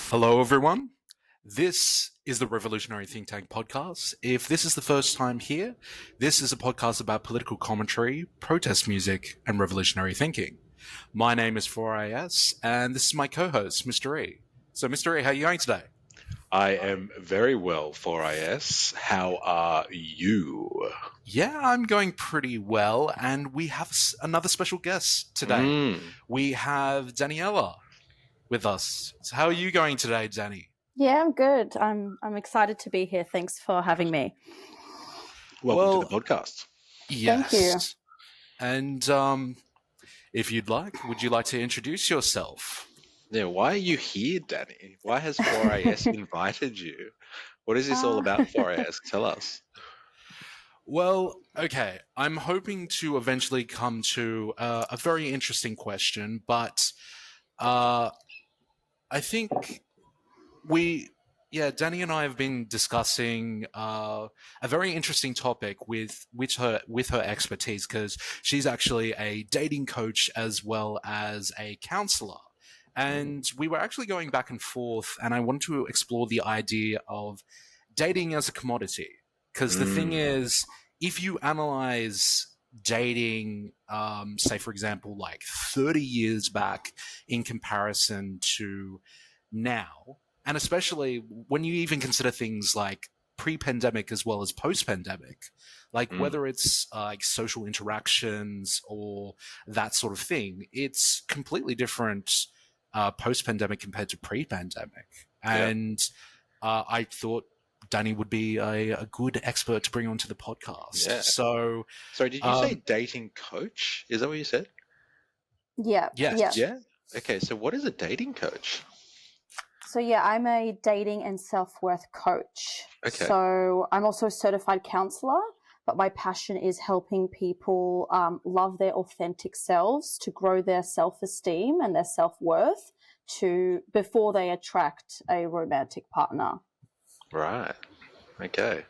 Hello, everyone. This is the Revolutionary Think Tank podcast. If this is the first time here, this is a podcast about political commentary, protest music, and revolutionary thinking. My name is 4IS, and this is my co-host, Mr. E. So, Mr. E, how are you going today? I am very well, 4IS. How are you? Yeah, I'm going pretty well, and we have another special guest today. We have Daniella with us. So how are you going today, Dani? Yeah, I'm good. I'm excited to be here. Thanks for having me. Welcome to the podcast. Yes. Thank you. And if you'd like, would you like to introduce yourself? Yeah, why are you here, Dani? Why has 4IS invited you? What is this all about, 4IS? Tell us. Well, okay, I'm hoping to eventually come to a very interesting question, but I think Dani and I have been discussing a very interesting topic with her expertise, because she's actually a dating coach as well as a counselor. And we were actually going back and forth, and I wanted to explore the idea of dating as a commodity. Because the thing is, if you analyze dating, say, for example, like 30 years back in comparison to now, and especially when you even consider things like pre-pandemic as well as post-pandemic, like whether it's like social interactions or that sort of thing, it's completely different post-pandemic compared to pre-pandemic. And I thought Dani would be a good expert to bring onto the podcast. Yeah. So, sorry, did you say dating coach? Is that what you said? Yeah. Yes. Yeah. Okay, so what is a dating coach? So I'm a dating and self-worth coach. Okay. So I'm also a certified counselor, but my passion is helping people love their authentic selves, to grow their self-esteem and their self-worth before they attract a romantic partner. Right. Okay.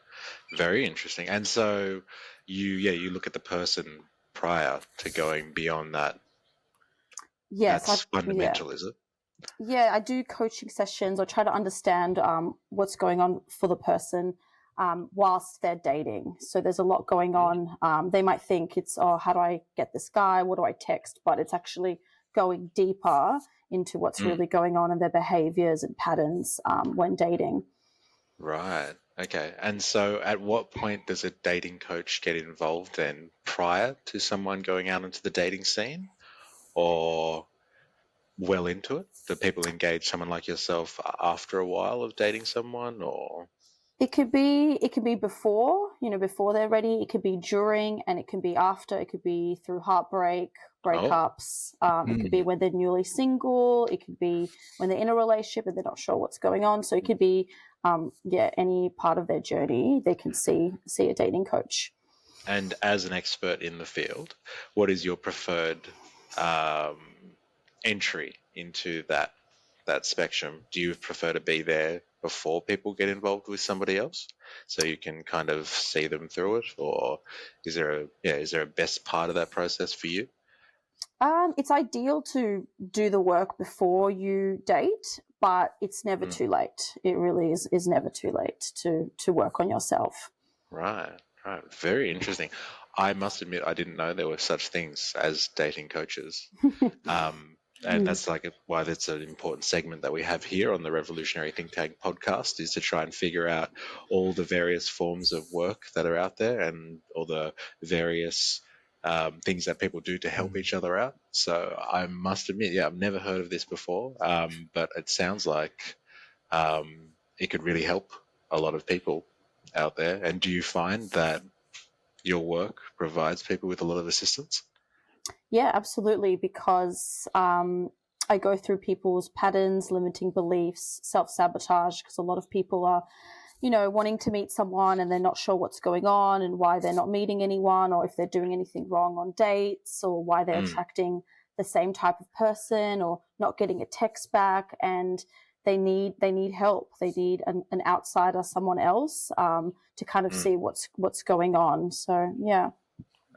Very interesting. And so you look at the person prior to going beyond that. Yes. That's fundamental, is it? Yeah, I do coaching sessions or try to understand what's going on for the person whilst they're dating. So there's a lot going on. They might think it's, how do I get this guy? What do I text? But it's actually going deeper into what's really going on in their behaviors and patterns when dating. Right. Okay. And so at what point does a dating coach get involved then, prior to someone going out into the dating scene, or well into it? Do people engage someone like yourself after a while of dating someone, or? It could be before, before they're ready. It could be during, and it can be after. It could be through heartbreak, breakups. It could be when they're newly single. It could be when they're in a relationship and they're not sure what's going on. So it could be, any part of their journey, they can see a dating coach. And as an expert in the field, what is your preferred entry into that spectrum? Do you prefer to be there before people get involved with somebody else, so you can kind of see them through it, or is there a best part of that process for you? It's ideal to do the work before you date, but it's never too late. It really is never too late to work on yourself. Right. Very interesting. I must admit, I didn't know there were such things as dating coaches. And that's why that's an important segment that we have here on the Revolutionary Think Tank podcast, is to try and figure out all the various forms of work that are out there and all the various things that people do to help each other out. So I must admit, I've never heard of this before, but it sounds like it could really help a lot of people out there. And do you find that your work provides people with a lot of assistance? Yeah, absolutely, because I go through people's patterns, limiting beliefs, self-sabotage, because a lot of people are, wanting to meet someone and they're not sure what's going on and why they're not meeting anyone, or if they're doing anything wrong on dates, or why they're attracting the same type of person or not getting a text back, and they need help. They need an outsider, someone else, to kind of see what's going on. So, yeah.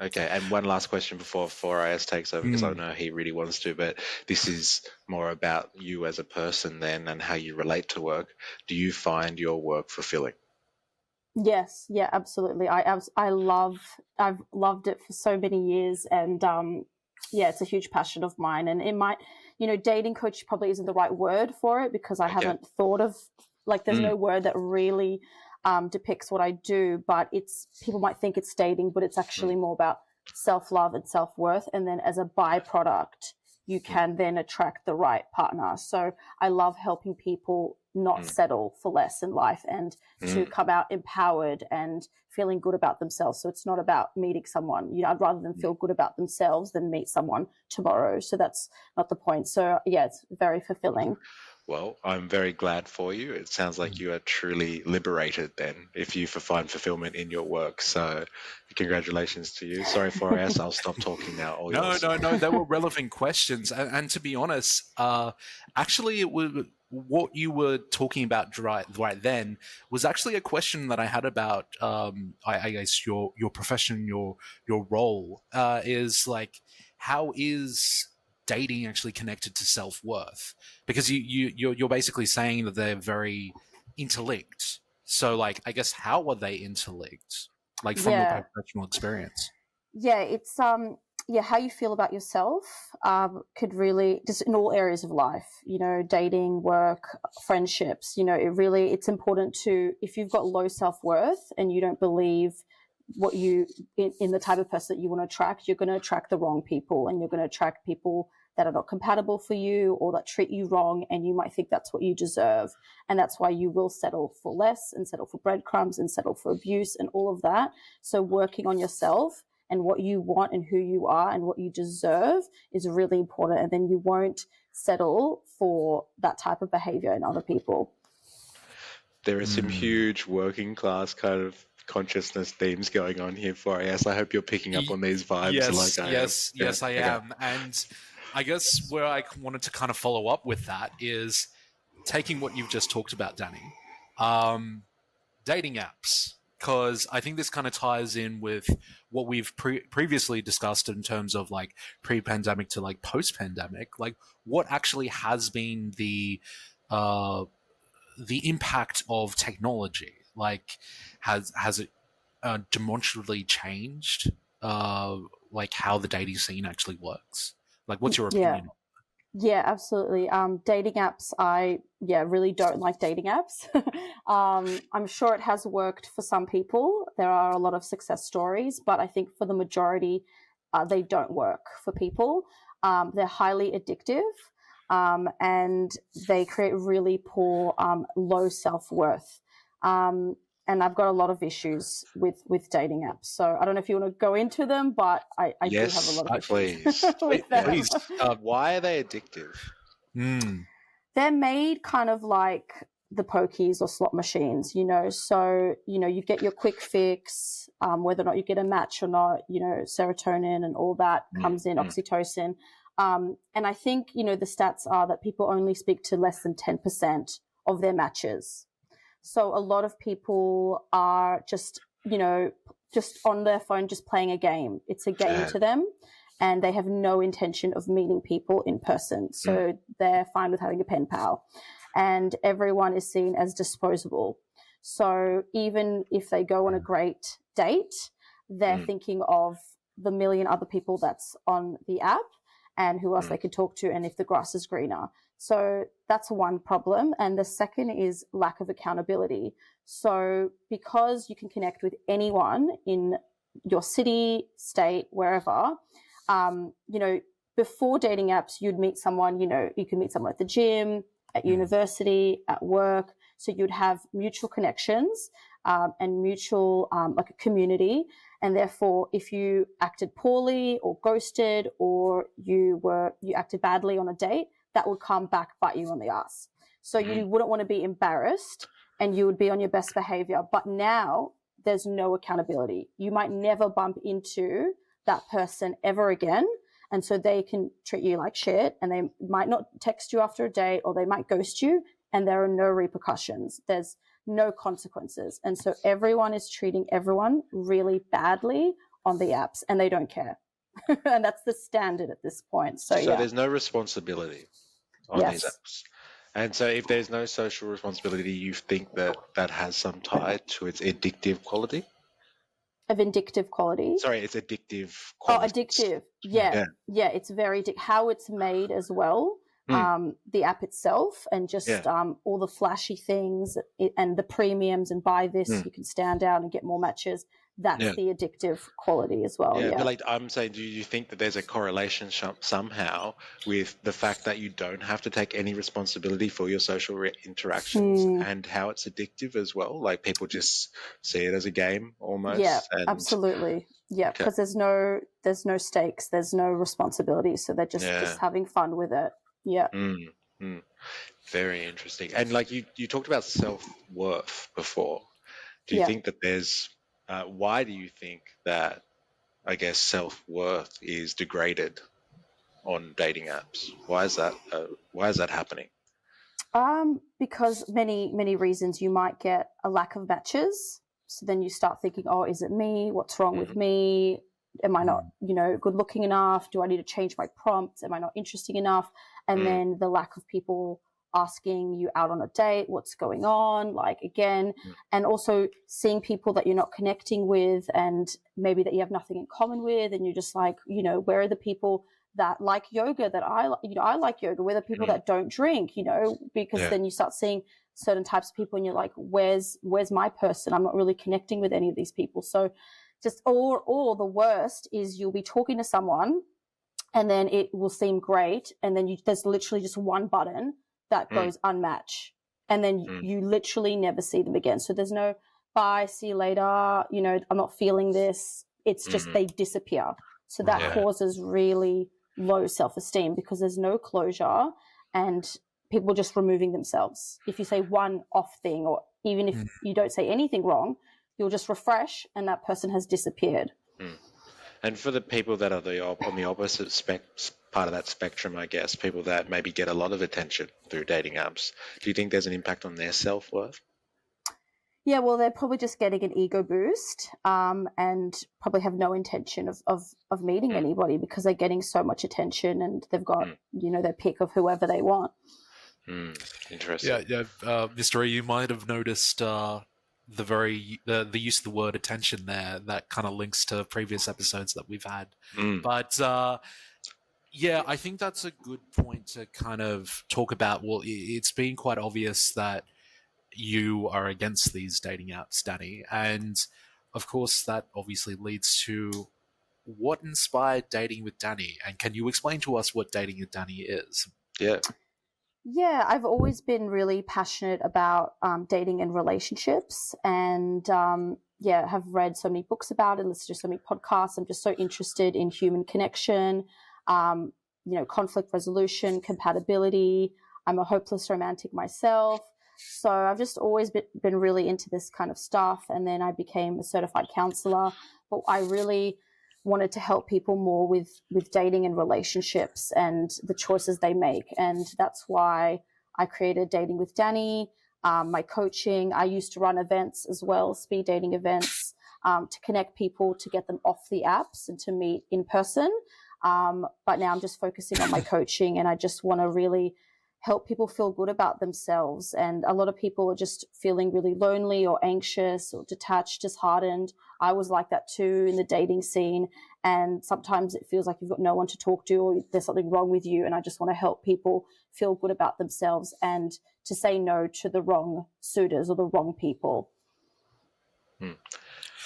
Okay, and one last question before 4IS takes over, because I Mm. know he really wants to, but this is more about you as a person then and how you relate to work. Do you find your work fulfilling? Yes, yeah, absolutely. I've loved it for so many years, and yeah, it's a huge passion of mine. And it might, dating coach probably isn't the right word for it, because I haven't thought of, like, there's no word that really depicts what I do. But people might think it's dating, but it's actually more about self-love and self-worth. And then as a byproduct, you can then attract the right partner. So I love helping people not settle for less in life, and to come out empowered and feeling good about themselves. So it's not about meeting someone. I'd rather them feel good about themselves than meet someone tomorrow. So that's not the point. So yeah, it's very fulfilling. Well, I'm very glad for you. It sounds like you are truly liberated then, if you find fulfillment in your work. So congratulations to you. Sorry for us. I'll stop talking now. All No, yours. no, they were relevant questions. And to be honest, actually, it was what you were talking about right then was actually a question that I had about, I guess, your profession, your role, is like, how is dating actually connected to self-worth? Because you're basically saying that they're very interlinked. So, like, I guess, how are they interlinked? Like, from your professional experience? Yeah, it's how you feel about yourself could really, just in all areas of life, dating, work, friendships, it's important to, if you've got low self-worth and you don't believe what in the type of person that you want to attract, you're going to attract the wrong people, and you're going to attract people that are not compatible for you, or that treat you wrong, and you might think that's what you deserve. And that's why you will settle for less, and settle for breadcrumbs, and settle for abuse, and all of that. So working on yourself and what you want and who you are and what you deserve is really important. And then you won't settle for that type of behavior in other people. There are some huge working class kind of consciousness themes going on here for us. I hope you're picking up on these vibes. Yes, I am. And I guess where I wanted to kind of follow up with that is taking what you've just talked about, Dani, dating apps, because I think this kind of ties in with what we've previously discussed in terms of like pre-pandemic to like post-pandemic. Like, what actually has been the impact of technology? Like, has it demonstrably changed like how the dating scene actually works? Like, what's your opinion? Yeah, absolutely. Dating apps, I really don't like dating apps. I'm sure it has worked for some people. There are a lot of success stories, but I think for the majority, they don't work for people. They're highly addictive, and they create really poor, low self-worth. And I've got a lot of issues with dating apps. So I don't know if you want to go into them, but I do have a lot of issues with them. Please. Why are they addictive? They're made kind of like the pokies or slot machines, So, you get your quick fix, whether or not you get a match or not, serotonin and all that comes in, oxytocin. And I think, the stats are that people only speak to less than 10% of their matches. So a lot of people are just on their phone, just playing a game. It's a game to them, and they have no intention of meeting people in person. So they're fine with having a pen pal, and everyone is seen as disposable. So even if they go on a great date, they're thinking of the million other people that's on the app and who else they could talk to, and if the grass is greener. So that's one problem. And the second is lack of accountability. So because you can connect with anyone in your city, state, wherever, before dating apps, you'd meet someone, you can meet someone at the gym, at university, at work. So you'd have mutual connections and mutual, like a community. And therefore, if you acted poorly or ghosted, or you acted badly on a date, that would come back bite you on the ass. So you wouldn't want to be embarrassed, and you would be on your best behavior. But now there's no accountability. You might never bump into that person ever again. And so they can treat you like shit, and they might not text you after a date, or they might ghost you, and there are no repercussions. There's no consequences. And so everyone is treating everyone really badly on the apps, and they don't care. And that's the standard at this point. So yeah, there's no responsibility on these yes, apps. And so if there's no social responsibility, you think that that has some tie to its addictive quality? of vindictive quality. Sorry, it's addictive Oh, quality. addictive. Yeah. It's very how it's made as well. The app itself, and just all the flashy things and the premiums, and buy this, you can stand out and get more matches. That's the addictive quality as well. Yeah, but like I'm saying, do you think that there's a correlation somehow with the fact that you don't have to take any responsibility for your social interactions and how it's addictive as well? Like people just see it as a game almost. Yeah, absolutely. Yeah, because there's no stakes, there's no responsibility, so they're just having fun with it. Yeah. Very interesting. And like you talked about self-worth before. Do you think that there's why do you think that, I guess, self-worth is degraded on dating apps? Why is that happening? Because many reasons. You might get a lack of matches, so then you start thinking, oh, is it me? What's wrong with me? Am I not, good looking enough? Do I need to change my prompts? Am I not interesting enough? And then the lack of people asking you out on a date, what's going on, like, again, and also seeing people that you're not connecting with, and maybe that you have nothing in common with, and you're just like, where are the people that like yoga that I like yoga? Where are the people that don't drink, because then you start seeing certain types of people and you're like, where's my person? I'm not really connecting with any of these people. So just, or the worst is you'll be talking to someone and then it will seem great, and then there's literally just one button that goes unmatch, and then you literally never see them again. So there's no bye, see you later, I'm not feeling this. It's just they disappear. So that causes really low self-esteem, because there's no closure and people just removing themselves. If you say one off thing, or even if you don't say anything wrong, you'll just refresh and that person has disappeared. And for the people that are on the opposite part of that spectrum, I guess, people that maybe get a lot of attention through dating apps, do you think there's an impact on their self-worth? Yeah, well, they're probably just getting an ego boost, and probably have no intention of meeting anybody, because they're getting so much attention and they've got, their pick of whoever they want. Interesting. Yeah. MysterE, you might have noticed the use of the word attention there. That kind of links to previous episodes that we've had. But I think that's a good point to kind of talk about. Well, it's been quite obvious that you are against these dating apps, Dani, and of course that obviously leads to what inspired Dating with Dani. And can you explain to us what Dating with Dani is? Yeah, I've always been really passionate about dating and relationships, and have read so many books about it, listened to so many podcasts. I'm just so interested in human connection, conflict resolution, compatibility. I'm a hopeless romantic myself. So I've just always been really into this kind of stuff. And then I became a certified counsellor, but I really wanted to help people more with dating and relationships and the choices they make. And that's why I created Dating with Dani, my coaching. I used to run events as well, speed dating events, to connect people, to get them off the apps and to meet in person. But now I'm just focusing on my coaching, and I just want to really help people feel good about themselves. And a lot of people are just feeling really lonely or anxious or detached, disheartened. I was like that too in the dating scene. And sometimes it feels like you've got no one to talk to, or there's something wrong with you. And I just want to help people feel good about themselves and to say no to the wrong suitors or the wrong people.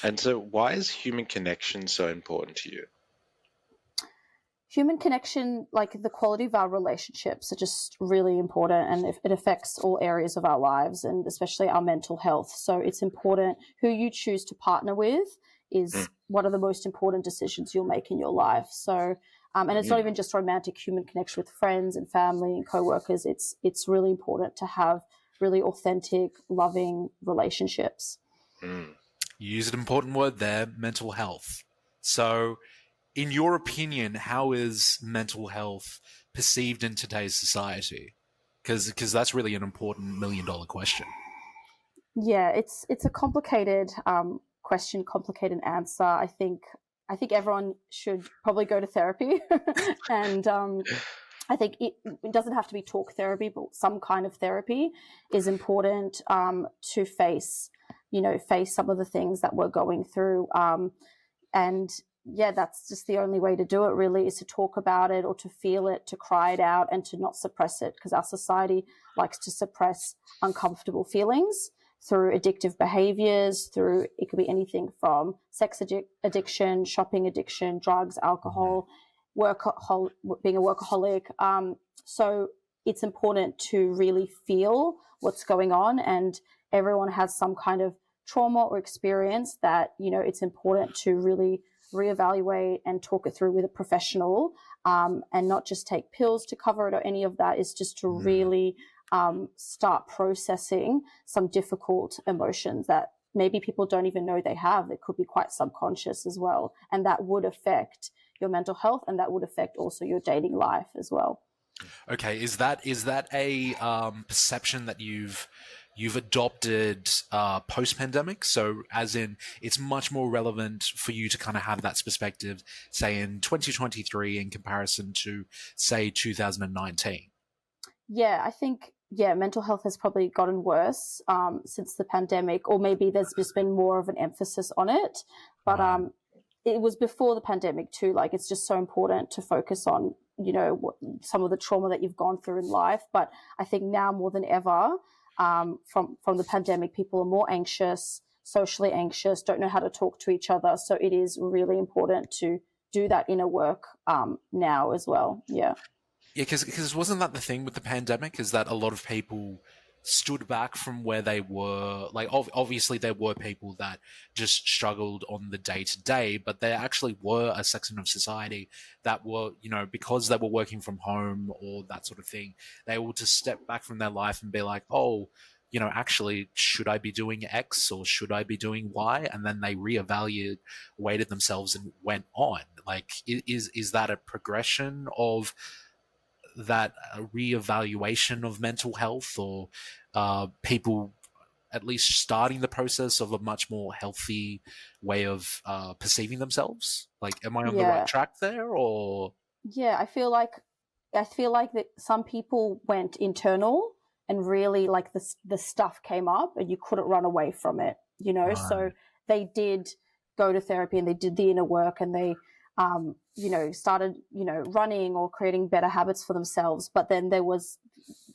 And so why is human connection so important to you? Human connection, like the quality of our relationships, are just really important, and it affects all areas of our lives, and especially our mental health. So it's important. Who you choose to partner with is one of the most important decisions you'll make in your life. So, and it's not even just romantic. Human connection with friends and family and co-workers. It's really important to have really authentic, loving relationships. You used an important word there, mental health. So, in your opinion, how is mental health perceived in today's society? Because that's really an important $1 million question. Yeah, it's a complicated question, complicated answer. I think I think everyone should probably go to therapy. And I think it doesn't have to be talk therapy, but some kind of therapy is important to face some of the things that we're going through. And yeah, that's just the only way to do it, really, is to talk about it or to feel it, to cry it out, and to not suppress it, because our society likes to suppress uncomfortable feelings through addictive behaviors, through, it could be anything from sex addiction, shopping addiction, drugs, alcohol, being a workaholic. So it's important to really feel what's going on, and everyone has some kind of trauma or experience that, it's important to really reevaluate and talk it through with a professional, and not just take pills to cover it or any of that. Is just to really start processing some difficult emotions that maybe people don't even know they have. It could be quite subconscious as well, and that would affect your mental health, and that would affect also your dating life as well. Okay, is that a perception that you've adopted post-pandemic? So as in, it's much more relevant for you to kind of have that perspective, say, in 2023 in comparison to, say, 2019? Yeah, I think, mental health has probably gotten worse since the pandemic, or maybe there's just been more of an emphasis on it. But it was before the pandemic too. Like, it's just so important to focus on, some of the trauma that you've gone through in life. But I think now more than ever, from the pandemic, people are more anxious, socially anxious, don't know how to talk to each other. So it is really important to do that inner work now as well. Yeah. Yeah, because wasn't that the thing with the pandemic, is that a lot of people stood back from where they were? Like, obviously there were people that just struggled on the day-to-day, but there actually were a section of society that were, because they were working from home or that sort of thing, they were to step back from their life and be like, oh, actually, should I be doing X or should I be doing Y? And then they reevaluated themselves and went on. Like, is that a progression of that reevaluation of mental health, or people at least starting the process of a much more healthy way of perceiving themselves? Like, am I on the right track there? Or I feel like that some people went internal, and really, like, the stuff came up and you couldn't run away from it, Right. So they did go to therapy and they did the inner work, and they started, running or creating better habits for themselves. But then there was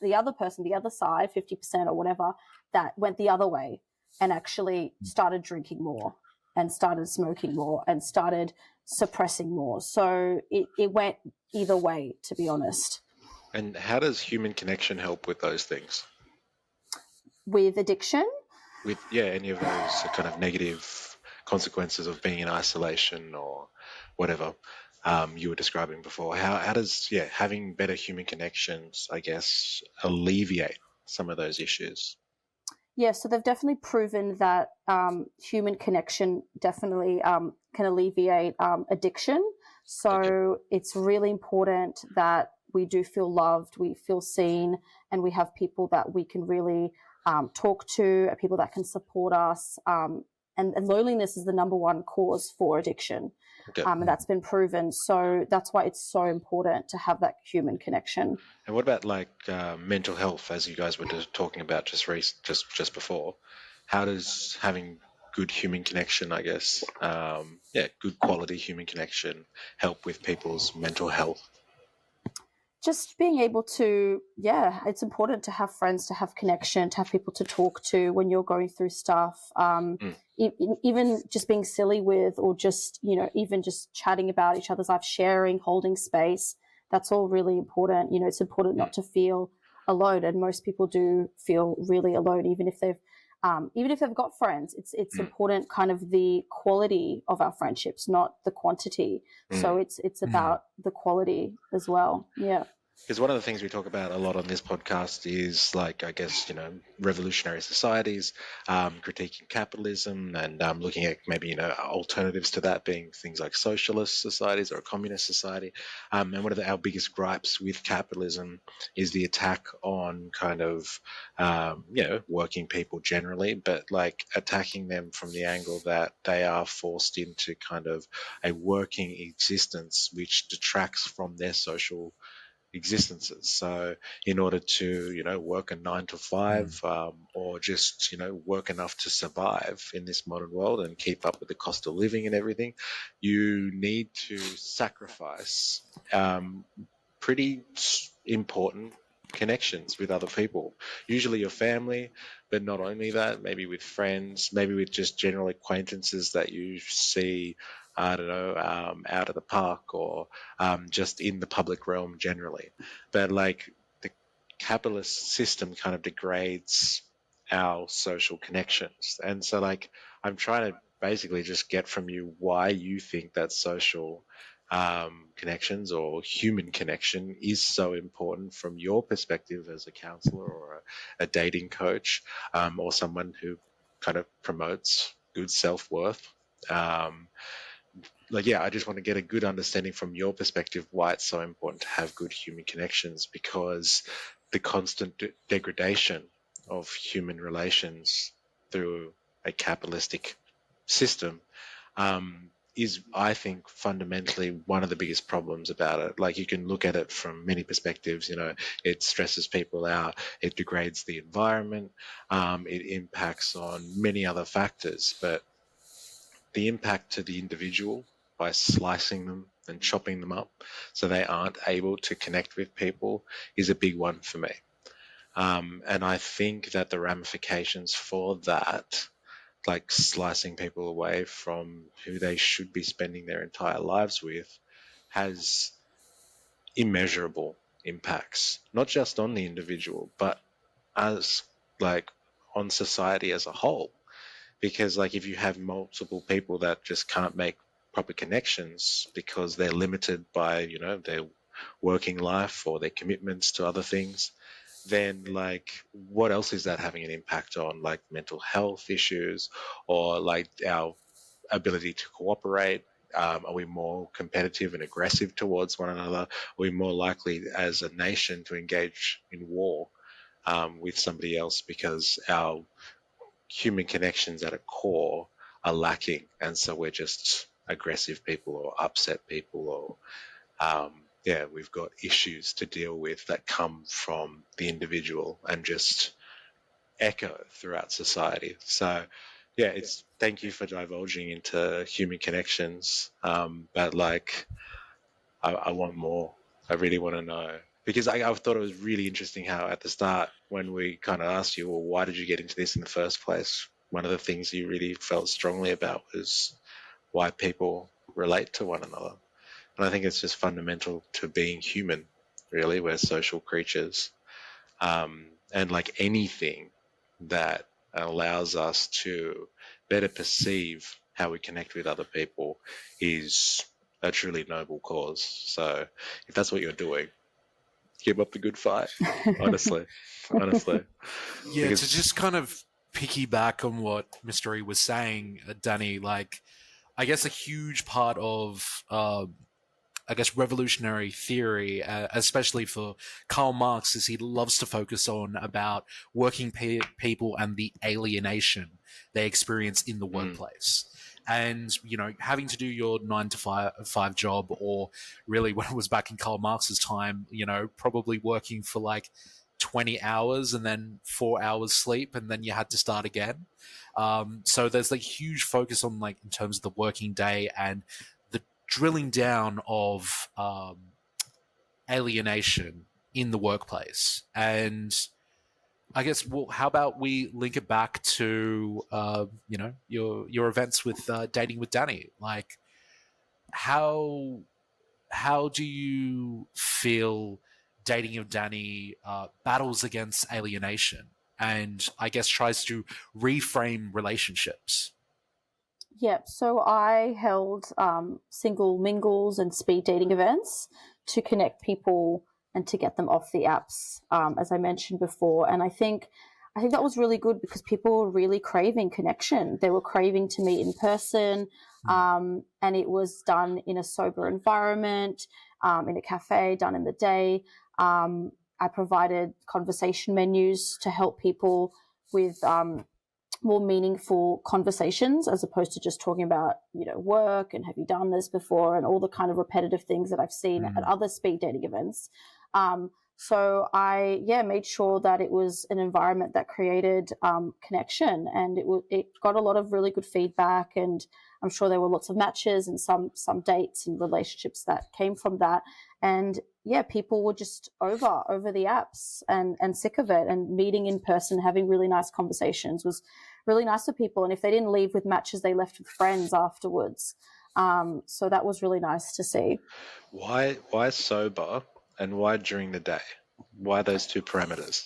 the other person, the other side, 50% or whatever, that went the other way and actually started drinking more and started smoking more and started suppressing more. So it went either way, to be honest. And how does human connection help with those things? With addiction? With, any of those kind of negative consequences of being in isolation or whatever you were describing before. How does having better human connections, I guess, alleviate some of those issues? Yeah, so they've definitely proven that human connection definitely can alleviate addiction. So It's really important that we do feel loved, we feel seen, and we have people that we can really talk to, people that can support us. And loneliness is the number one cause for addiction. Okay. And that's been proven. So that's why it's so important to have that human connection. And what about mental health, as you guys were just talking about just before? How does having good human connection, I guess, good quality human connection help with people's mental health? Just being able to, it's important to have friends, to have connection, to have people to talk to when you're going through stuff. Even just being silly with, or just, even just chatting about each other's life, sharing, holding space. That's all really important. It's important not to feel alone. And most people do feel really alone, even if they've got friends. It's important, kind of the quality of our friendships, not the quantity. So it's about the quality as well. Yeah. Because one of the things we talk about a lot on this podcast is, like, I guess, revolutionary societies, critiquing capitalism, and looking at maybe, alternatives to that being things like socialist societies or a communist society. And one of our biggest gripes with capitalism is the attack on kind of, working people generally, but like attacking them from the angle that they are forced into kind of a working existence which detracts from their social existences. So in order to, work a 9 to 5, or just, work enough to survive in this modern world and keep up with the cost of living and everything, you need to sacrifice pretty important connections with other people, usually your family, but not only that, maybe with friends, maybe with just general acquaintances that you see, I don't know, out of the park, or just in the public realm generally. But like, the capitalist system kind of degrades our social connections. And so, like, I'm trying to basically just get from you why you think that social connections or human connection is so important from your perspective as a counselor or a dating coach, or someone who kind of promotes good self-worth. I just want to get a good understanding from your perspective why it's so important to have good human connections, because the constant degradation of human relations through a capitalistic system is, I think, fundamentally one of the biggest problems about it. Like, you can look at it from many perspectives. It stresses people out, it degrades the environment, it impacts on many other factors, but the impact to the individual by slicing them and chopping them up so they aren't able to connect with people is a big one for me. And I think that the ramifications for that, like slicing people away from who they should be spending their entire lives with, has immeasurable impacts, not just on the individual, but as like on society as a whole. Because like, if you have multiple people that just can't make proper connections because they're limited by their working life or their commitments to other things, then like, what else is that having an impact on? Like mental health issues, or like our ability to cooperate. Are we more competitive and aggressive towards one another? Are we more likely as a nation to engage in war with somebody else because our human connections at a core are lacking, and so we're just aggressive people or upset people, or we've got issues to deal with that come from the individual and just echo throughout society. So it's thank you for divulging into human connections, but like, I want more. I really want to know, because I thought it was really interesting how at the start, when we kind of asked you, well, why did you get into this in the first place? One of the things you really felt strongly about was why people relate to one another. And I think it's just fundamental to being human, really. We're social creatures. And like anything that allows us to better perceive how we connect with other people is a truly noble cause. So if that's what you're doing, keep up the good fight. Honestly. Yeah, to Because just kind of piggyback on what MysterE was saying, Dani, like, I guess a huge part of revolutionary theory, especially for Karl Marx, is he loves to focus on about working people and the alienation they experience in the workplace. And, having to do your 9 to 5 job, or really when it was back in Karl Marx's time, probably working for like 20 hours and then 4 hours sleep, and then you had to start again. So there's like huge focus on, like, in terms of the working day and the drilling down of alienation in the workplace. And I guess, well, how about we link it back to your events with dating with Dani? Like, how do you feel dating with Dani battles against alienation, and I guess tries to reframe relationships? Yep. So I held single mingles and speed dating events to connect people and to get them off the apps, as I mentioned before. And I think that was really good because people were really craving connection. They were craving to meet in person, and it was done in a sober environment, in a cafe, done in the day. I provided conversation menus to help people with more meaningful conversations, as opposed to just talking about, work and have you done this before and all the kind of repetitive things that I've seen at other speed dating events. So I made sure that it was an environment that created connection, and it got a lot of really good feedback, and I'm sure there were lots of matches and some dates and relationships that came from that. And people were just over the apps and sick of it, and meeting in person, having really nice conversations was really nice for people. And if they didn't leave with matches, they left with friends afterwards. So that was really nice to see. Why sober and why during the day? Why those two parameters?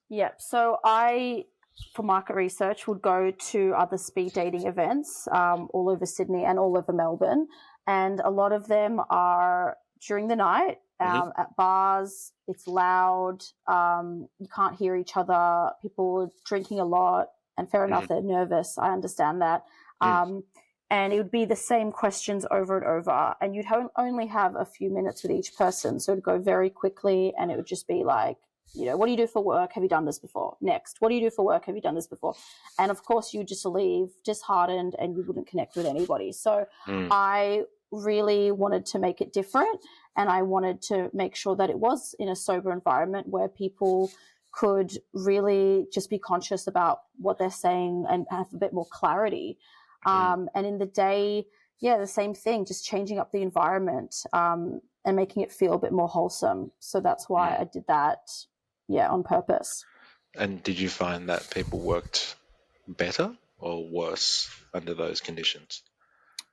Yep. So I, for market research, would go to other speed dating events all over Sydney and all over Melbourne. And a lot of them are during the night at bars. It's loud. You can't hear each other. People are drinking a lot. And fair enough, they're nervous. I understand that. And it would be the same questions over and over. And you'd only have a few minutes with each person. So it would go very quickly, and it would just be like, what do you do for work? Have you done this before? Next. What do you do for work? Have you done this before? And of course, you just leave disheartened and you wouldn't connect with anybody. So I really wanted to make it different. And I wanted to make sure that it was in a sober environment where people could really just be conscious about what they're saying and have a bit more clarity. And in the day, the same thing, just changing up the environment and making it feel a bit more wholesome. So that's why I did that, on purpose. And did you find that people worked better or worse under those conditions?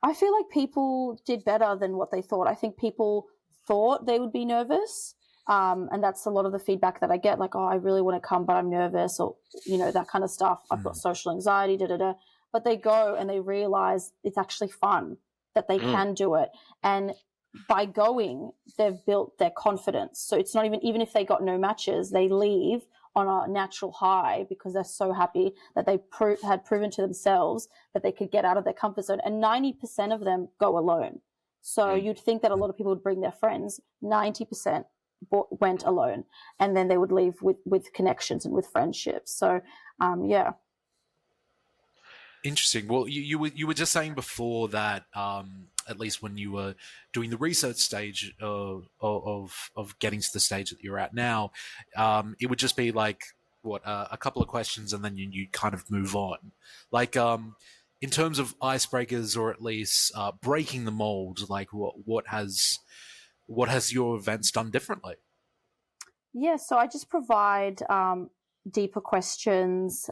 I feel like people did better than what they thought. I think people thought they would be nervous. And that's a lot of the feedback that I get, like, oh, I really want to come, but I'm nervous, or, that kind of stuff. I've got social anxiety, But they go and they realize it's actually fun, that they can do it. And by going, they've built their confidence. So it's not even if they got no matches, they leave on a natural high because they're so happy that they had proven to themselves that they could get out of their comfort zone. And 90% of them go alone. So you'd think that a lot of people would bring their friends. 90% went alone, and then they would leave with connections and with friendships. So, Interesting. Well, you were just saying before that at least when you were doing the research stage of getting to the stage that you're at now, it would just be like a couple of questions and then you kind of move on. Like in terms of icebreakers, or at least breaking the mold, like what has your events done differently? Yeah, so I just provide deeper questions,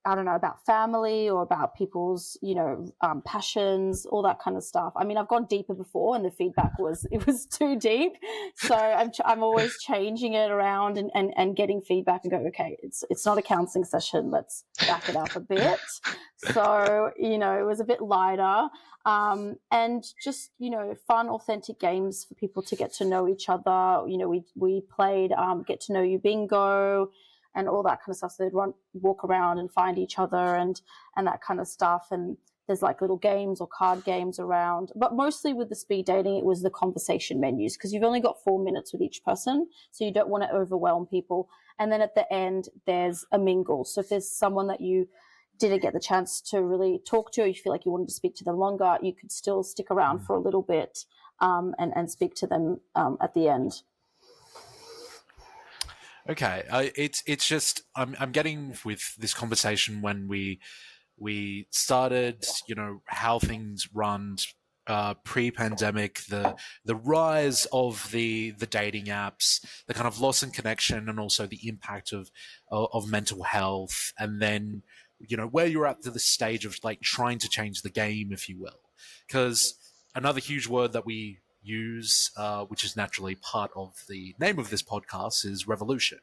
I don't know, about family or about people's, passions, all that kind of stuff. I mean, I've gone deeper before and the feedback was too deep. So I'm always changing it around and getting feedback and go, okay, it's not a counselling session. Let's back it up a bit. So, it was a bit lighter and just, fun, authentic games for people to get to know each other. We played Get to Know You Bingo and all that kind of stuff. So they'd walk around and find each other and that kind of stuff. And there's like little games or card games around. But mostly with the speed dating, it was the conversation menus because you've only got 4 minutes with each person. So you don't want to overwhelm people. And then at the end, there's a mingle. So if there's someone that you didn't get the chance to really talk to, or you feel like you wanted to speak to them longer, you could still stick around for a little bit and speak to them at the end. Okay, it's just I'm getting with this conversation when we started, how things run pre-pandemic, the rise of the dating apps, the kind of loss in connection, and also the impact of mental health, and then where you're at to the stage of like trying to change the game, if you will, because another huge word that we use, which is naturally part of the name of this podcast, is revolution.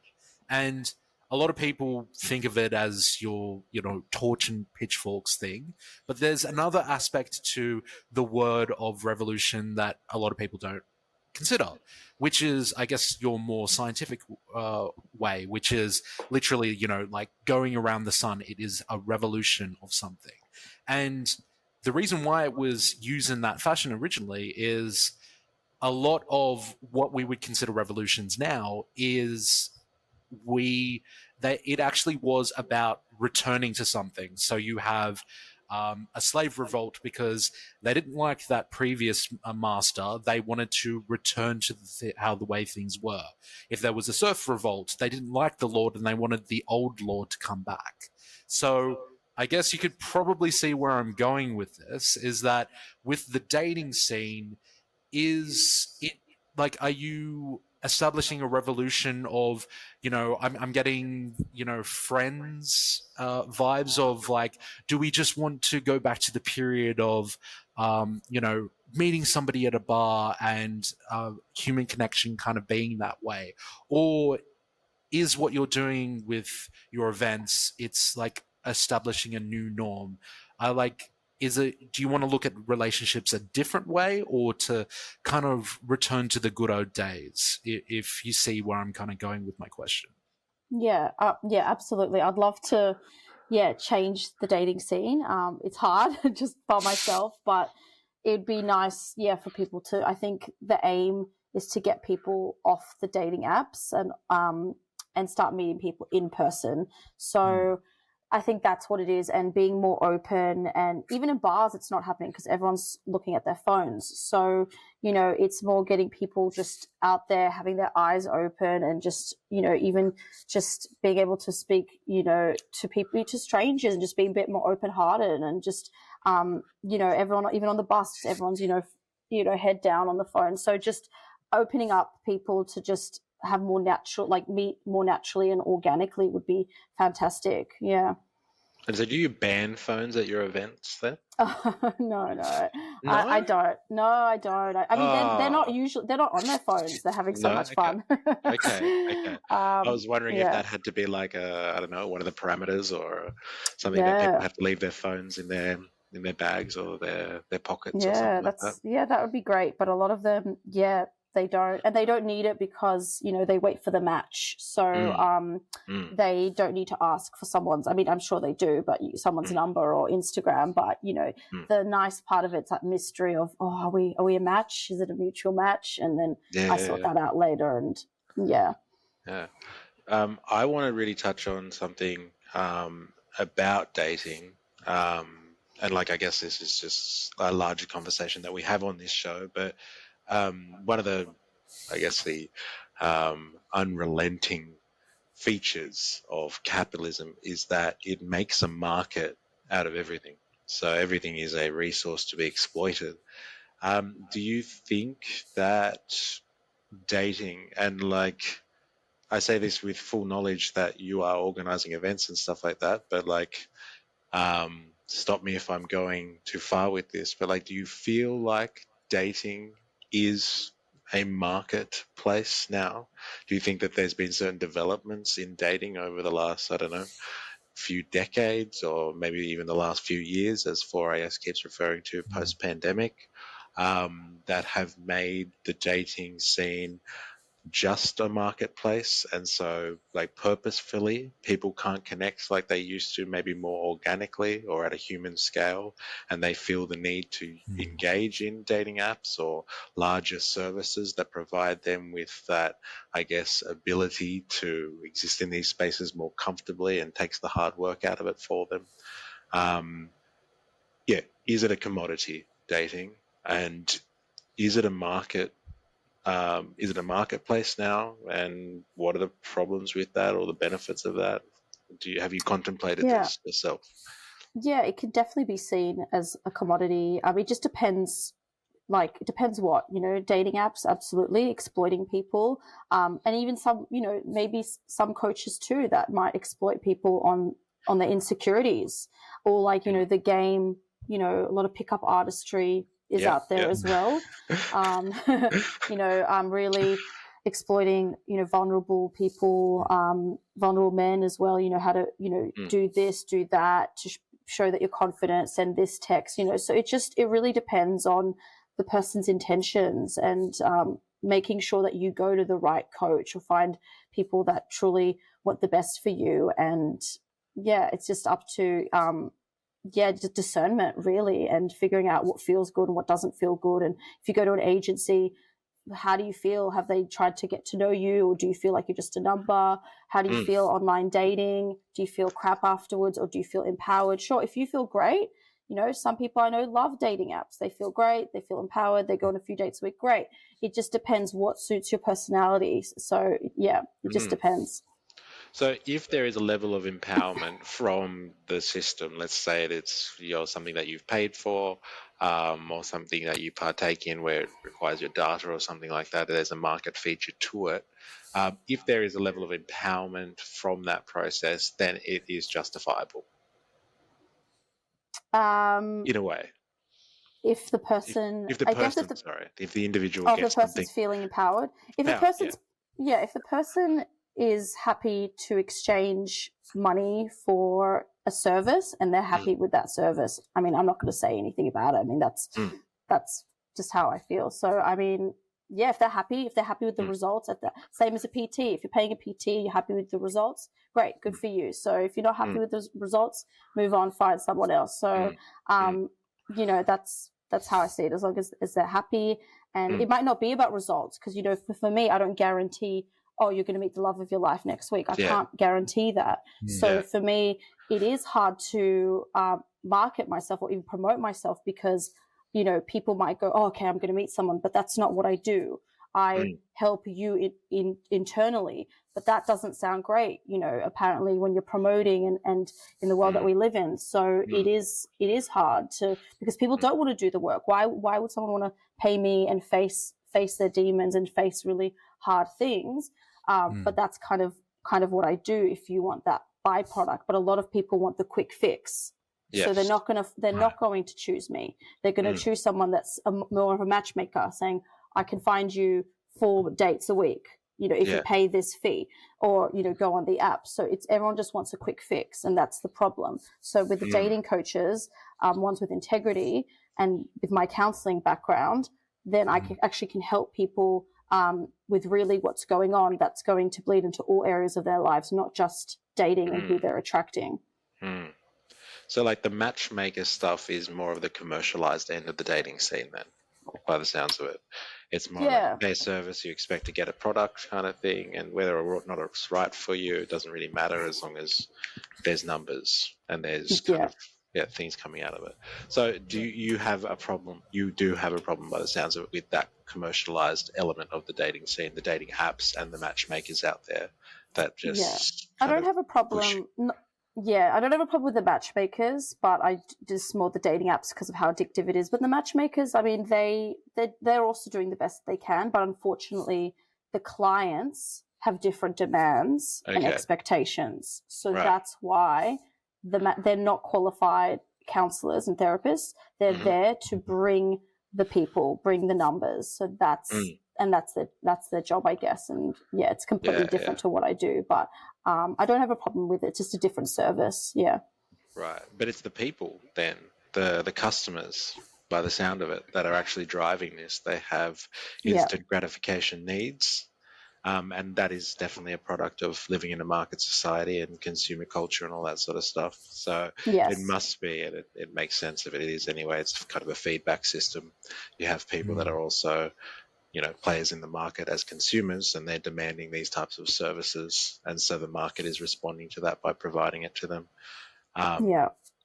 And a lot of people think of it as your, torch and pitchforks thing. But there's another aspect to the word of revolution that a lot of people don't consider, which is, I guess, your more scientific way, which is literally, like going around the sun. It is a revolution of something. And the reason why it was used in that fashion originally is a lot of what we would consider revolutions now is it actually was about returning to something. So you have a slave revolt because they didn't like that previous master. They wanted to return to how the way things were. If there was a serf revolt, they didn't like the lord and they wanted the old lord to come back. So I guess you could probably see where I'm going with this, is that with the dating scene, is it like, are you establishing a revolution of, I'm getting, friends vibes of like, do we just want to go back to the period of, meeting somebody at a bar and human connection kind of being that way? Or is what you're doing with your events, it's like establishing a new norm? Do you want to look at relationships a different way, or to kind of return to the good old days, if you see where I'm kind of going with my question? Yeah, absolutely. I'd love to, change the dating scene. It's hard just by myself, but it'd be nice, for people to. I think the aim is to get people off the dating apps and start meeting people in person. So I think that's what it is, and being more open. And even in bars, it's not happening because everyone's looking at their phones. So, it's more getting people just out there, having their eyes open, and just, even just being able to speak, to people, to strangers, and just being a bit more open-hearted, and just, everyone, even on the bus, everyone's, head down on the phone. So just opening up people to just have more natural, like meet more naturally and organically, would be fantastic. Yeah. And so do you ban phones at your events then? No. No? I don't. No, I don't. I mean, they're not they're not on their phones. They're having so much fun. Okay. I was wondering if that had to be like I don't know, one of the parameters, or something that people have to leave their phones in their bags or their pockets or something like that. That would be great. But a lot of them, they don't, and they don't need it because they wait for the match, so they don't need to ask for someone's. I mean, I'm sure they do, but someone's number or Instagram. But the nice part of it's that mystery of, are we a match? Is it a mutual match? And then I sort that out later. And I want to really touch on something about dating. And like, I guess this is just a larger conversation that we have on this show, but one of the unrelenting features of capitalism is that it makes a market out of everything. So everything is a resource to be exploited. Do you think that dating, and like, I say this with full knowledge that you are organizing events and stuff like that, but like, stop me if I'm going too far with this, but like, do you feel like dating is a marketplace now? Do you think that there's been certain developments in dating over the last, I don't know, few decades, or maybe even the last few years, as 4AS keeps referring to post-pandemic, that have made the dating scene just a marketplace, and so like purposefully people can't connect like they used to, maybe more organically or at a human scale, and they feel the need to engage in dating apps or larger services that provide them with that, I guess, ability to exist in these spaces more comfortably and takes the hard work out of it for them? Is it a commodity, dating, and is it a market? Is it a marketplace now, and what are the problems with that, or the benefits of that? Have you contemplated this yourself? Yeah, it could definitely be seen as a commodity. I mean, it just depends. Like, it depends what, dating apps, absolutely exploiting people, and even some, maybe some coaches too that might exploit people on their insecurities, or like, the game, a lot of pickup artistry is out there as well. Really exploiting, vulnerable people, vulnerable men as well, how to, do this, do that, to show that you're confident, send this text, so it really depends on the person's intentions. And making sure that you go to the right coach or find people that truly want the best for you. And yeah, it's just up to just discernment really, and figuring out what feels good and what doesn't feel good. And if you go to an agency, how do you feel? Have they tried to get to know you, or do you feel like you're just a number? How do you feel online dating? Do you feel crap afterwards, or do you feel empowered? Sure, if you feel great, some people I know love dating apps. They feel great, they feel empowered, they go on a few dates a week, great. It just depends what suits your personality. So yeah, it just depends. So if there is a level of empowerment from the system, let's say it's something that you've paid for, or something that you partake in where it requires your data or something like that, there's a market feature to it. If there is a level of empowerment from that process, then it is justifiable. In a way. If the person, if the individual if gets the person's something, feeling empowered, if the person is happy to exchange money for a service and they're happy with that service, I mean, I'm not going to say anything about it. I mean, that's just how I feel. So I mean, yeah, if they're happy with the results, same as a PT. If you're paying a PT, you're happy with the results, great, good for you. So if you're not happy with the results, move on, find someone else. So that's how I see it. As long as they're happy, and it might not be about results, because for me, I don't guarantee, oh, you're going to meet the love of your life next week. I can't guarantee that. So for me, it is hard to market myself or even promote myself, because people might go, oh, okay, I'm going to meet someone, but that's not what I do. I help you internally, but that doesn't sound great, apparently, when you're promoting and in the world that we live in. So it is hard because people don't want to do the work. Why would someone want to pay me and face their demons and face really hard things? But that's kind of what I do if you want that byproduct. But a lot of people want the quick fix. Yes. So they're not going to choose me. They're going to choose someone that's more of a matchmaker, saying, I can find you 4 dates a week, if you pay this fee, or, go on the app. So everyone just wants a quick fix, and that's the problem. So with the dating coaches, ones with integrity and with my counseling background, then I can help people with really what's going on, that's going to bleed into all areas of their lives, not just dating and who they're attracting. So like the matchmaker stuff is more of the commercialized end of the dating scene then, by the sounds of it. It's more like a pay service, you expect to get a product kind of thing, and whether or not it's right for you, it doesn't really matter as long as there's numbers and there's kind of things coming out of it. So do you have a problem? You do have a problem, by the sounds of it, with that commercialized element of the dating scene, the dating apps and the matchmakers out there that just I don't have a problem. I don't have a problem with the matchmakers, but I just more the dating apps because of how addictive it is. But the matchmakers, I mean, they're also doing the best they can, but unfortunately, the clients have different demands and expectations. So that's why they're not qualified counselors and therapists. They're there to bring the people, bring the numbers. So that's their job, I guess. And it's completely different to what I do, but I don't have a problem with it. It's just a different service. Yeah. Right. But it's the people then, the customers, by the sound of it, that are actually driving this. They have instant gratification needs. And that is definitely a product of living in a market society and consumer culture and all that sort of stuff. So it must be, and it makes sense if it is anyway. It's kind of a feedback system. You have people that are also, players in the market as consumers, and they're demanding these types of services. And so the market is responding to that by providing it to them.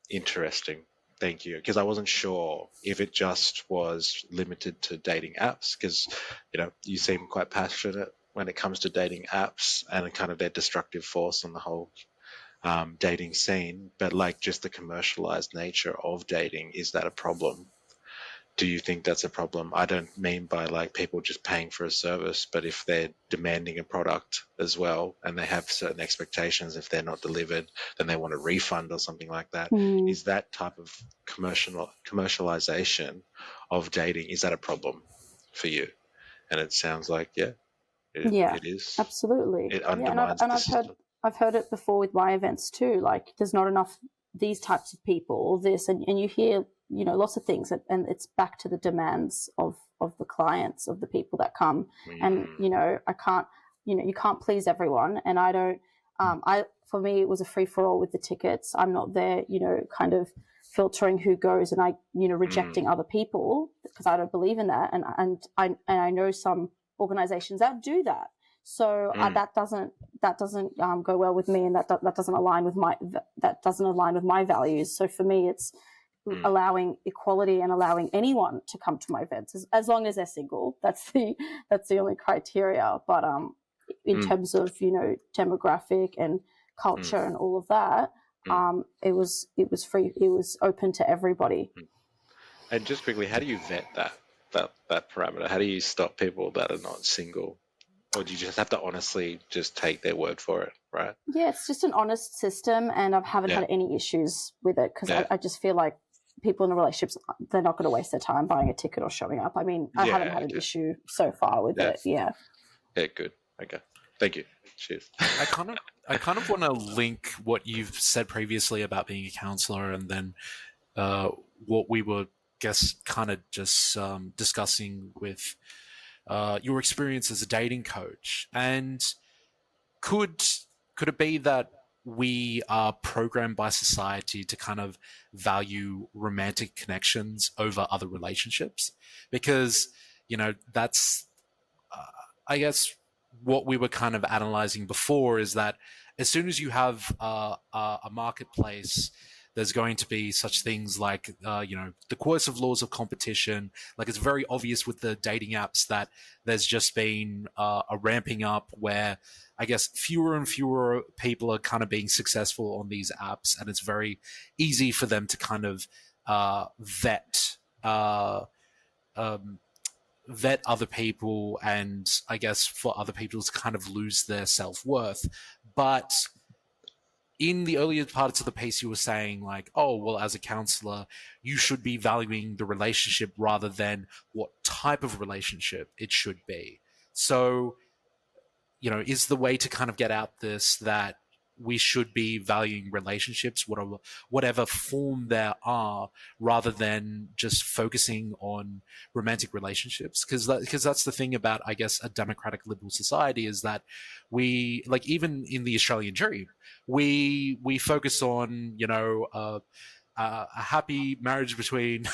Interesting. Thank you. Because I wasn't sure if it just was limited to dating apps, because, you seem quite passionate when it comes to dating apps and kind of their destructive force on the whole dating scene. But like just the commercialized nature of dating, is that a problem? Do you think that's a problem? I don't mean by like people just paying for a service, but if they're demanding a product as well and they have certain expectations, if they're not delivered, then they want a refund or something like that. Is that type of commercialization of dating, is that a problem for you? And it sounds like, it is. Absolutely. It undermines the system. I've heard it before with my events too. Like, there's not enough these types of people or this, and you hear lots of things, and it's back to the demands of the clients, of the people that come. And I can't, you can't please everyone, and I don't. For me, it was a free for all with the tickets. I'm not there, kind of filtering who goes, and rejecting other people, because I don't believe in that. And I know some organizations that do that. So that doesn't go well with me, and that doesn't align with my values. So for me, it's allowing equality and allowing anyone to come to my events as long as they're single. That's the only criteria. But in terms of demographic and culture and all of that, it was free. It was open to everybody. And just quickly, how do you vet that parameter? How do you stop people that are not single? Or do you just have to honestly just take their word for it, right? Yeah, it's just an honest system, and I haven't had any issues with it, because I just feel like people in relationships, they're not going to waste their time buying a ticket or showing up. I mean, I haven't had an issue so far with it. Yeah. Yeah, good. Okay. Thank you. Cheers. I kind of want to link what you've said previously about being a counsellor, and then what we were, kind of just discussing with your experience as a dating coach. And could it be that we are programmed by society to kind of value romantic connections over other relationships? Because, that's, I guess, what we were kind of analyzing before, is that as soon as you have a marketplace, there's going to be such things like, the coercive laws of competition. Like, it's very obvious with the dating apps that there's just been a ramping up where, I guess, fewer and fewer people are kind of being successful on these apps, and it's very easy for them to kind of vet other people, and I guess for other people to kind of lose their self-worth. But in the earlier parts of the piece, you were saying like, oh, well, as a counselor, you should be valuing the relationship rather than what type of relationship it should be. So, is the way to kind of get out this that we should be valuing relationships, whatever form there are, rather than just focusing on romantic relationships? Because that's the thing about, I guess, a democratic liberal society, is that we, like, even in the Australian dream, we focus on, a happy marriage between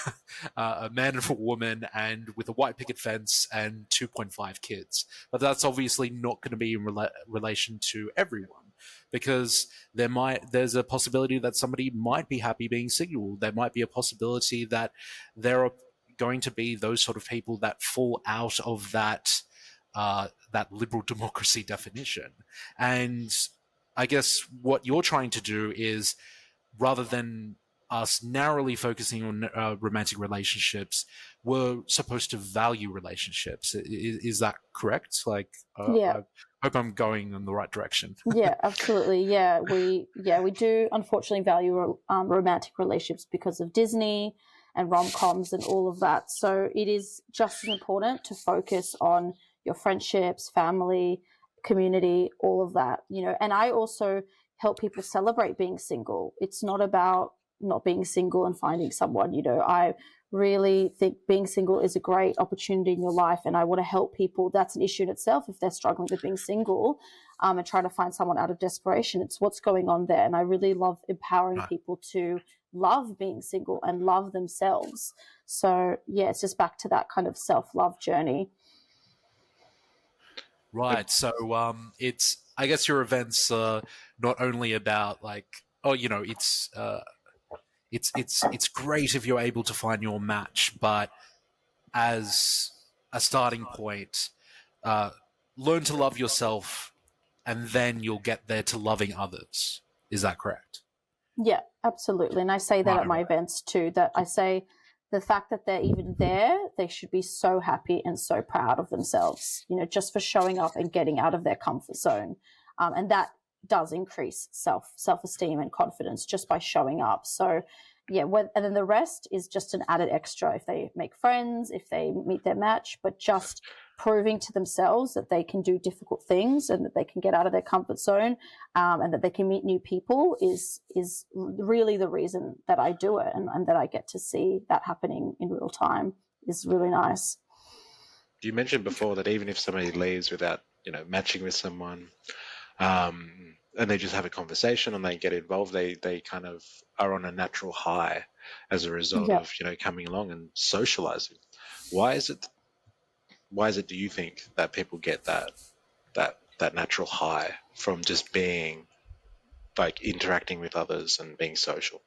a man and a woman, and with a white picket fence and 2.5 kids. But that's obviously not going to be in relation to everyone, because there's a possibility that somebody might be happy being single. There might be a possibility that there are going to be those sort of people that fall out of that liberal democracy definition. And I guess what you're trying to do is, rather than us narrowly focusing on romantic relationships, we're supposed to value relationships. Is that correct? Like, yeah. I hope I'm going in the right direction. Yeah, absolutely. Yeah, we do unfortunately value romantic relationships because of Disney and rom-coms and all of that. So it is just as important to focus on your friendships, family, community, all of that. And I also help people celebrate being single. It's not about not being single and finding someone. I really think being single is a great opportunity in your life, and I want to help people. That's an issue in itself if they're struggling with being single and trying to find someone out of desperation. It's what's going on there, and I really love empowering people to love being single and love themselves. So yeah, it's just back to that kind of self-love journey. Right. So it's, I guess, your events are not only about like, it's great if you're able to find your match, but as a starting point, learn to love yourself, and then you'll get there to loving others. Is that correct? Yeah, absolutely. And I say that at my events too, that I say the fact that they're even there, they should be so happy and so proud of themselves, just for showing up and getting out of their comfort zone. And that does increase self-esteem and confidence just by showing up. So yeah, and then the rest is just an added extra if they make friends, if they meet their match, but just proving to themselves that they can do difficult things and that they can get out of their comfort zone, and that they can meet new people is really the reason that I do it, and that I get to see that happening in real time is really nice. You mentioned before that even if somebody leaves without, matching with someone, and they just have a conversation and they get involved, they kind of are on a natural high as a result of, coming along and socializing. Why is it, do you think, that people get that natural high from just being, like, interacting with others and being social?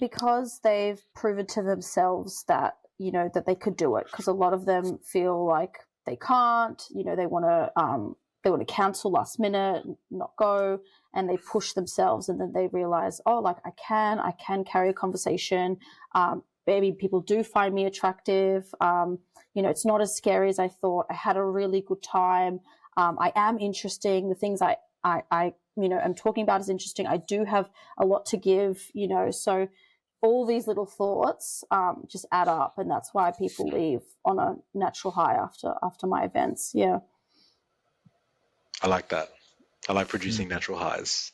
Because they've proven to themselves that, that they could do it, because a lot of them feel like they can't, they want to cancel last minute, not go, and they push themselves, and then they realize, oh, like I can carry a conversation. Maybe people do find me attractive. It's not as scary as I thought. I had a really good time. I am interesting. The things I am talking about is interesting. I do have a lot to give, so all these little thoughts just add up, and that's why people leave on a natural high after my events. Yeah. I like that. I like producing natural highs.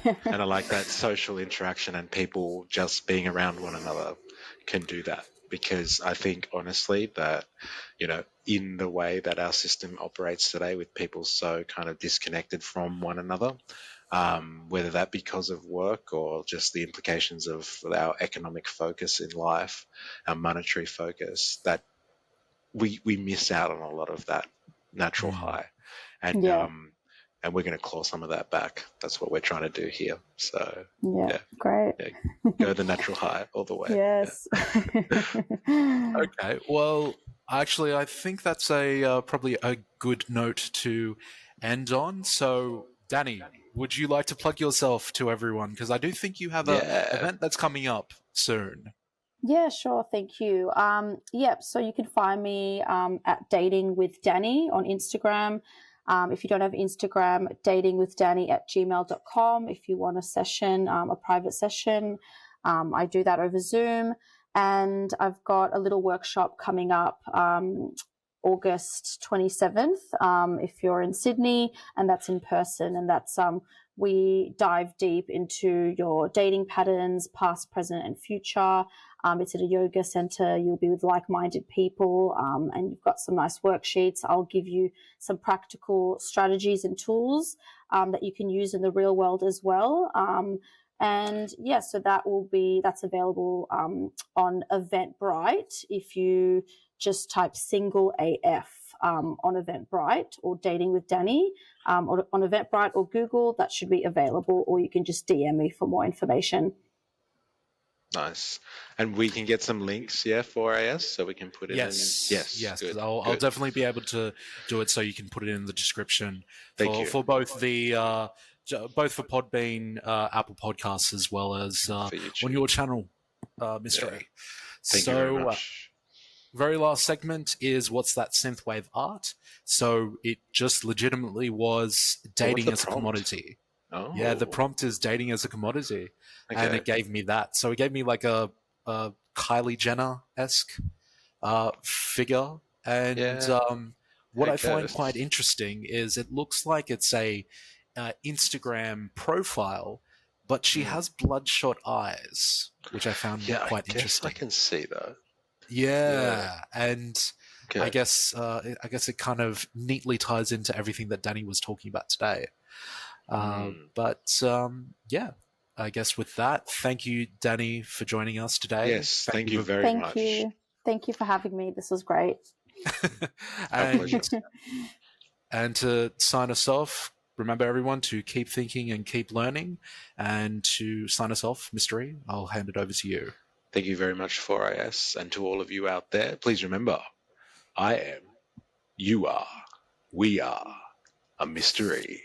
And I like that social interaction and people just being around one another can do that, because I think honestly that, in the way that our system operates today, with people so kind of disconnected from one another, whether that because of work or just the implications of our economic focus in life, our monetary focus, that we miss out on a lot of that natural high. And and we're going to claw some of that back. That's what we're trying to do here. So great. Go the natural high all the way. Yes. Okay. Well, actually, I think that's probably a good note to end on. So, Dani, would you like to plug yourself to everyone? Because I do think you have an event that's coming up soon. Yeah, sure. Thank you. So you can find me at Dating with Dani on Instagram. If you don't have Instagram, datingwithdani@gmail.com. If you want a session, a private session, I do that over Zoom. And I've got a little workshop coming up August 27th if you're in Sydney, and that's in person. And that's we dive deep into your dating patterns, past, present, and future. It's at a yoga center. You'll be with like-minded people, and you've got some nice worksheets. I'll give you some practical strategies and tools that you can use in the real world as well. So that's available on Eventbrite. If you just type single AF on Eventbrite, or Dating with Dani or on Eventbrite or Google, that should be available, or you can just DM me for more information. Nice. And we can get some links, for AS, so we can put it in. Yes. Good, I'll definitely be able to do it, so you can put it in the description for both both for Podbean, Apple Podcasts, as well as on your channel, MysterE. Thank you very much. Very last segment is what's that synthwave art? So it just legitimately was dating as a commodity. Oh. Yeah, the prompt is dating as a commodity, and it gave me that. So it gave me like a Kylie Jenner-esque figure, and what I find quite interesting is it looks like it's a Instagram profile, but she has bloodshot eyes, which I found quite interesting. I can see that. Yeah. And I guess it kind of neatly ties into everything that Dani was talking about today. I guess with that, thank you, Dani, for joining us today. Yes, thank you very much. Thank you for having me. This was great. And to sign us off, remember everyone to keep thinking and keep learning. And to sign us off, MysterE, I'll hand it over to you. Thank you very much, 4IS, and to all of you out there, please remember, I am, you are, we are a MysterE.